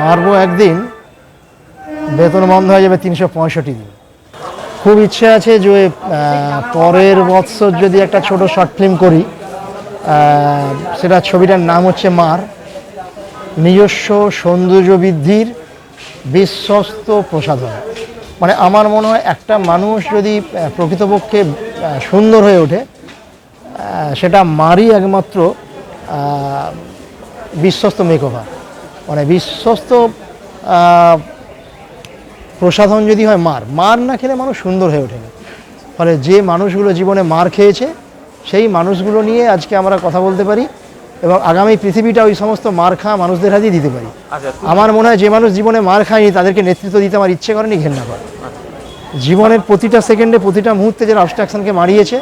মারবো একদিন, বেতন বন্ধ হয়ে যাবে 365 দিন। খুব ইচ্ছে আছে যে পরের বৎসর যদি একটা ছোট শর্ট ফিল্ম করি, সেটা ছবিটার নাম হচ্ছে মার, নিজস্ব সৌন্দর্য বৃদ্ধির বিশ্বস্ত প্রসাধন। মানে আমার মনে হয় একটা মানুষ যদি প্রকৃতপক্ষে সুন্দর হয়ে ওঠে, সেটা মারই একমাত্র বিশ্বস্ত মেকওভার। মানে বিশ্বস্ত প্রসাধন যদি হয় মার, মার না খেলে মানুষ সুন্দর হয়ে ওঠে না। ফলে যে মানুষগুলো জীবনে মার খেয়েছে সেই মানুষগুলো নিয়ে আজকে আমরা কথা বলতে পারি এবং আগামী পৃথিবীটা ওই সমস্ত মার খাওয়া মানুষদের হাতেই দিতে পারি। আমার মনে হয় যে মানুষ জীবনে মার খায়নি তাদেরকে নেতৃত্ব দিতে আমার ইচ্ছে করেনি, ঘেন্না করে। জীবনের প্রতিটা সেকেন্ডে প্রতিটা মুহূর্তে যারা অবস্ট্রাকশনকে মারিয়েছে,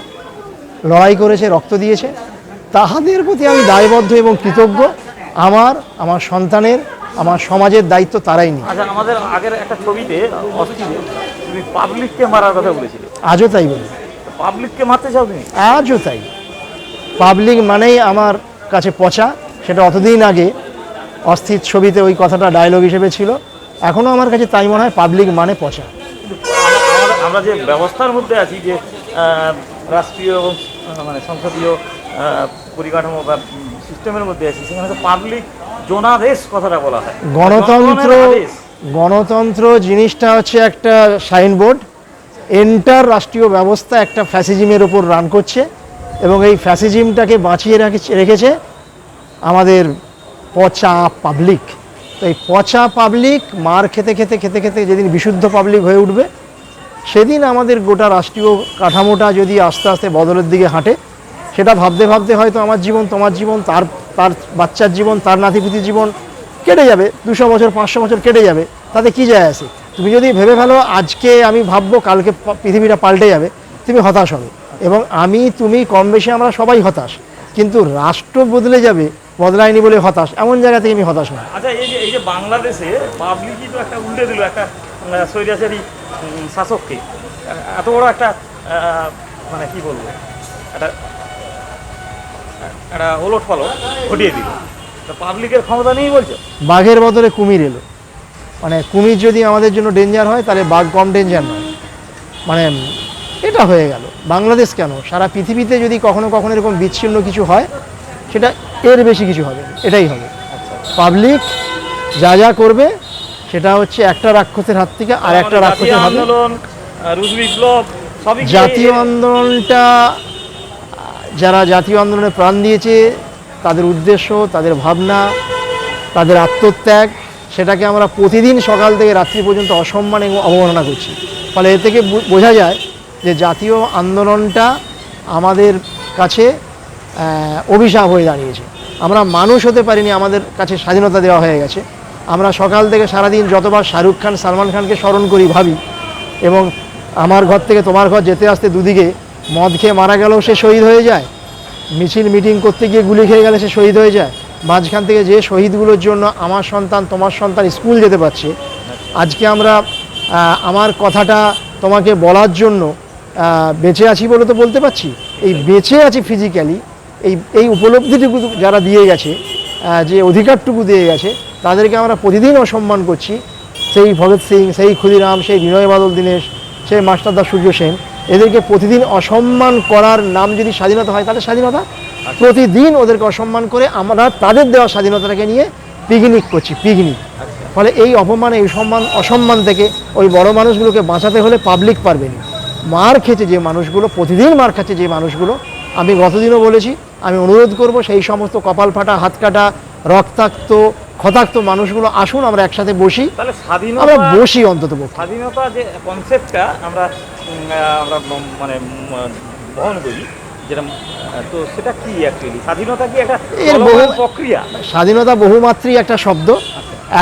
লড়াই করেছে, রক্ত দিয়েছে, তাহাদের প্রতি আমি দায়বদ্ধ এবং কৃতজ্ঞ। আমার সন্তানের, আমার সমাজের দায়িত্ব তারাই নিই। আচ্ছা, আমাদের আগের একটা ছবিতে তুমি পাবলিককে মারার কথা বলেছিলে। আজও তাই বলি, পাবলিককে মারতে চাও তুমি? আজও তাই। পাবলিক মানেই আমার কাছে পচা। সেটা অতদিন আগে অস্থির ছবিতে ওই কথাটা ডায়লগ হিসেবে ছিল, এখনও আমার কাছে তাই মনে হয়, পাবলিক মানে পচা। আমরা যে ব্যবস্থার মধ্যে আছি, যে রাষ্ট্রীয় এবং মানে সংসদীয় পরিকাঠামো বা সিস্টেমের মধ্যে আছি, সেখানে তো পাবলিক জনাদেশ কথাটা বলা হয়। গণতন্ত্র জিনিসটা হচ্ছে একটা সাইনবোর্ড। এন্টার রাষ্ট্রীয় ব্যবস্থা একটা ফ্যাসিজমের ওপর রান করছে এবং এই ফ্যাসিজমটাকে বাঁচিয়ে রেখেছে আমাদের পচা পাবলিক। তো এই পচা পাবলিক মার খেতে খেতে খেতে খেতে যেদিন বিশুদ্ধ পাবলিক হয়ে উঠবে, সেদিন আমাদের গোটা রাষ্ট্রীয় কাঠামোটা যদি আস্তে আস্তে বদলের দিকে হাঁটে, সেটা ভাবতে ভাবতে হয়তো আমার জীবন, তোমার জীবন, তার বাচ্চার জীবন, তার নাতিপুতির জীবন কেটে যাবে। 200 বছর 500 বছর কেটে যাবে, তাতে কি যায় আসে? তুমি যদি ভেবে ফেলো আজকে আমি ভাববো কালকে পৃথিবীটা পাল্টে যাবে, তুমি হতাশ হবে। এবং আমি, তুমি, কম বেশি আমরা সবাই হতাশ, কিন্তু রাষ্ট্র বদলে যাবে, বদলায়নি বলে হতাশ, এমন জায়গা থেকে আমি হতাশ না। আচ্ছা, এই যে বাংলাদেশে পাবলিকই তো একটা উল্টে দিল একটা স্বৈরাচারী শাসককে, এত বড় একটা মানে কি বলবো, একটা ওলট পালট ঘটিয়ে দিল। পাবলিকের ক্ষমতা নেই বলছো? বাঘের বদলে কুমির এলো। মানে কুমির যদি আমাদের জন্য ডেঞ্জার হয়, তাহলে বাঘ কম ডেঞ্জার নয়। মানে এটা হয়ে গেল। বাংলাদেশ কেন, সারা পৃথিবীতে যদি কখনো কখনো এরকম বিচ্ছিন্ন কিছু হয়, সেটা এর বেশি কিছু হবে, এটাই হবে। পাবলিক যা যা করবে সেটা হচ্ছে একটা রাক্ষসের হাত থেকে আর একটা রাক্ষসের হাতে। জাতীয় আন্দোলনটা, যারা জাতীয় আন্দোলনে প্রাণ দিয়েছে, তাদের উদ্দেশ্য, তাদের ভাবনা, তাদের আত্মত্যাগ, সেটাকে আমরা প্রতিদিন সকাল থেকে রাত্রি পর্যন্ত অসম্মান এবং অবমাননা করছি। ফলে এ থেকে বোঝা যায় যে জাতীয় আন্দোলনটা আমাদের কাছে অভিশাপ হয়ে দাঁড়িয়েছে। আমরা মানুষ হতে পারিনি, আমাদের কাছে স্বাধীনতা দেওয়া হয়ে গেছে। আমরা সকাল থেকে সারাদিন যতবার শাহরুখ খান, সালমান খানকে স্মরণ করি, ভাবি, এবং আমার ঘর থেকে তোমার ঘর যেতে আসতে দুদিকে মদ খেয়ে মারা গেলেও সে শহীদ হয়ে যায়, মিছিল মিটিং করতে গিয়ে গুলি খেয়ে গেলে সে শহীদ হয়ে যায়। মাঝখান থেকে যে শহীদগুলোর জন্য আমার সন্তান, তোমার সন্তান স্কুল যেতে পারছে, আজকে আমরা আমার কথাটা তোমাকে বলার জন্য বেঁচে আছি বলে তো বলতে পারছি। এই বেঁচে আছি ফিজিক্যালি, এই উপলব্ধিটুকু যারা দিয়ে গেছে, যে অধিকারটুকু দিয়ে গেছে, তাদেরকে আমরা প্রতিদিন অসম্মান করছি। সেই ভগৎ সিং, সেই ক্ষুদিরাম, সেই বিনয় বাদল দীনেশ, সেই মাস্টারদা সূর্য সেন, এদেরকে প্রতিদিন অসম্মান করার নাম যদি স্বাধীনতা হয়, তাহলে স্বাধীনতা। প্রতিদিন ওদেরকে অসম্মান করে আমরা তাদের দেওয়া স্বাধীনতাটাকে নিয়ে পিকনিক করছি, পিকনিক। ফলে এই অপমান, এই অসম্মান থেকে ওই বড় মানুষগুলোকে বাঁচাতে হলে পাবলিক পারবে না। মার খেয়েছে যে মানুষগুলো, প্রতিদিন মার খাচ্ছে যে মানুষগুলো, আমি গতদিনও বলেছি, আমি অনুরোধ করব সেই সমস্ত কপাল ফাটা, হাত কাটা, রক্তাক্ত, ক্ষতাক্ত মানুষগুলো আসুন আমরা একসাথে বসি, আমরা বসি অন্তত। স্বাধীনতা যে কনসেপ্টটা আমরা মানে বহন করি, যেটা, তো সেটা কি অ্যাকচুয়ালি স্বাধীনতা? কি একটা প্রক্রিয়া? স্বাধীনতা বহুমাত্রিক একটা শব্দ।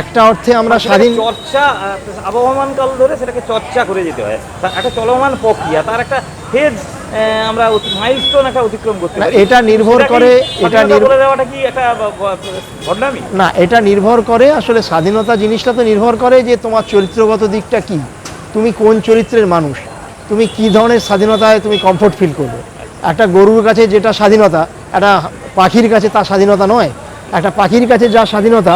একটা অর্থে আমরা স্বাধীন, চর্চা আবহমান কাল ধরে সেটাকে চর্চা করে যেতে হয়, একটা চলমান প্রক্রিয়া, তার একটা ফেজ আমরা মাইলস্টোন একটা অতিক্রম করতে পারি। এটা নির্ভর করে, এটা দেওয়াটা কি একটা বদনামি না, এটা নির্ভর করে আসলে স্বাধীনতা জিনিসটা তো নির্ভর করে যে তোমার চরিত্রগত দিকটা কি, তুমি কোন চরিত্রের মানুষ, তুমি কি ধরনের স্বাধীনতায় তুমি কমফোর্ট ফিল করবে। একটা গরুর কাছে যেটা স্বাধীনতা, একটা পাখির কাছে তার স্বাধীনতা নয়। একটা পাখির কাছে যা স্বাধীনতা,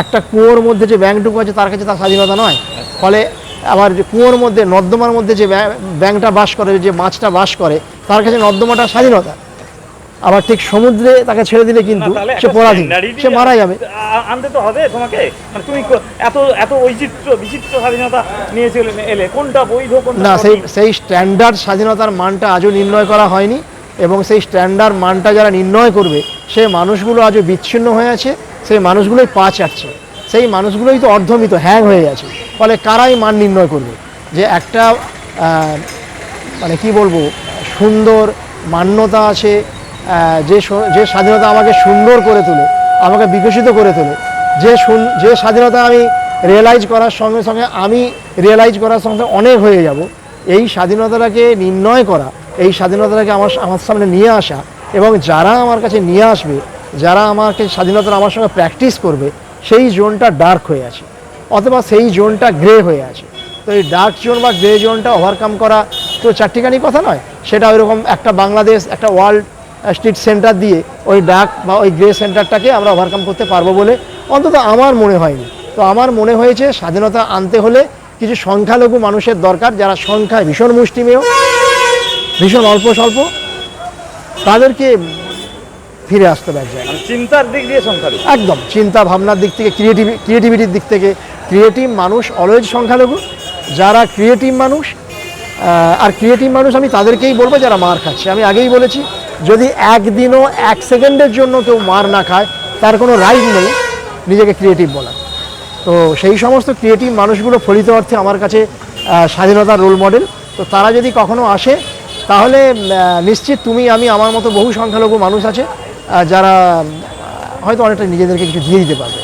একটা কুয়োর মধ্যে যে ব্যাঙটুকু আছে তার কাছে তার স্বাধীনতা নয়। ফলে আবার যে কুয়োর মধ্যে নর্দমার মধ্যে যে ব্যাঙটা বাস করে, যে মাছটা বাস করে, তার কাছে নর্দমাটা স্বাধীনতা। আবার ঠিক সমুদ্রে তাকে ছেড়ে দিলে কিন্তু সে পরাধীন, সে মারা যাবে। আনতে তো হবে তোমাকে, মানে তুমি এত এত বিচিত্র স্বাধীনতা নিয়ে চলে এলে, কোনটা বৈধ কোনটা না, সঠিক? সেই স্ট্যান্ডার্ড স্বাধীনতার মানটা আজও নির্ণয় করা হয়নি, এবং সেই স্ট্যান্ডার্ড মানটা যারা নির্ণয় করবে সেই মানুষগুলো আজও বিচ্ছিন্ন হয়ে আছে, সেই মানুষগুলোই পা চাটছে, সেই মানুষগুলোই তো অর্ধমিত হ্যাং হয়ে আছে। ফলে কারাই মান নির্ণয় করবে যে একটা মানে কি বলবো, সুন্দর মান্যতা আছে, যে স্বাধীনতা আমাকে সুন্দর করে তোলে, আমাকে বিকশিত করে তোলে, যে স্বাধীনতা আমি রিয়েলাইজ করার সঙ্গে সঙ্গে অনেক হয়ে যাব, এই স্বাধীনতাটাকে নির্ণয় করা, এই স্বাধীনতাটাকে আমার সামনে নিয়ে আসা, এবং যারা আমার কাছে নিয়ে আসবে, যারা আমাকে স্বাধীনতার আমার সঙ্গে প্র্যাকটিস করবে, সেই জোনটা ডার্ক হয়ে আছে, অথবা সেই জোনটা গ্রে হয়ে আছে। তো এই ডার্ক জোন বা গ্রে জোনটা ওভারকাম করা তো চারটিখানি কথা নয়, সেটা ওইরকম একটা বাংলাদেশ, একটা ওয়ার্ল্ড স্ট্রিট সেন্টার দিয়ে ওই ডার্ক বা ওই গ্রে সেন্টারটাকে আমরা ওভারকাম করতে পারবো বলে অন্তত আমার মনে হয়নি। তো আমার মনে হয়েছে স্বাধীনতা আনতে হলে কিছু সংখ্যালঘু মানুষের দরকার, যারা সংখ্যায় ভীষণ মুষ্টিমেয়, ভীষণ অল্প স্বল্প, তাদেরকে ফিরে আসতে হবে এক জায়গায়। মানে চিন্তার দিক দিয়ে সংখ্যালঘু, একদম চিন্তা ভাবনার দিক থেকে, ক্রিয়েটিভিটির দিক থেকে ক্রিয়েটিভ মানুষ অলওয়েজ সংখ্যালঘু। যারা ক্রিয়েটিভ মানুষ, আর ক্রিয়েটিভ মানুষ আমি তাদেরকেই বলবো যারা মার খাচ্ছে। আমি আগেই বলেছি, যদি একদিনও 1 সেকেন্ডের জন্য কেউ মার না খায়, তার কোনো রাইট নেই নিজেকে ক্রিয়েটিভ বলার। তো সেই সমস্ত ক্রিয়েটিভ মানুষগুলো ফলিত অর্থে আমার কাছে স্বাধীনতার রোল মডেল। তো তারা যদি কখনো আসে, তাহলে নিশ্চিত তুমি, আমি, আমার মতো বহু সংখ্যালঘু মানুষ আছে যারা হয়তো অনেকটা নিজেদেরকে কিছু দিয়ে দিতে পারবে।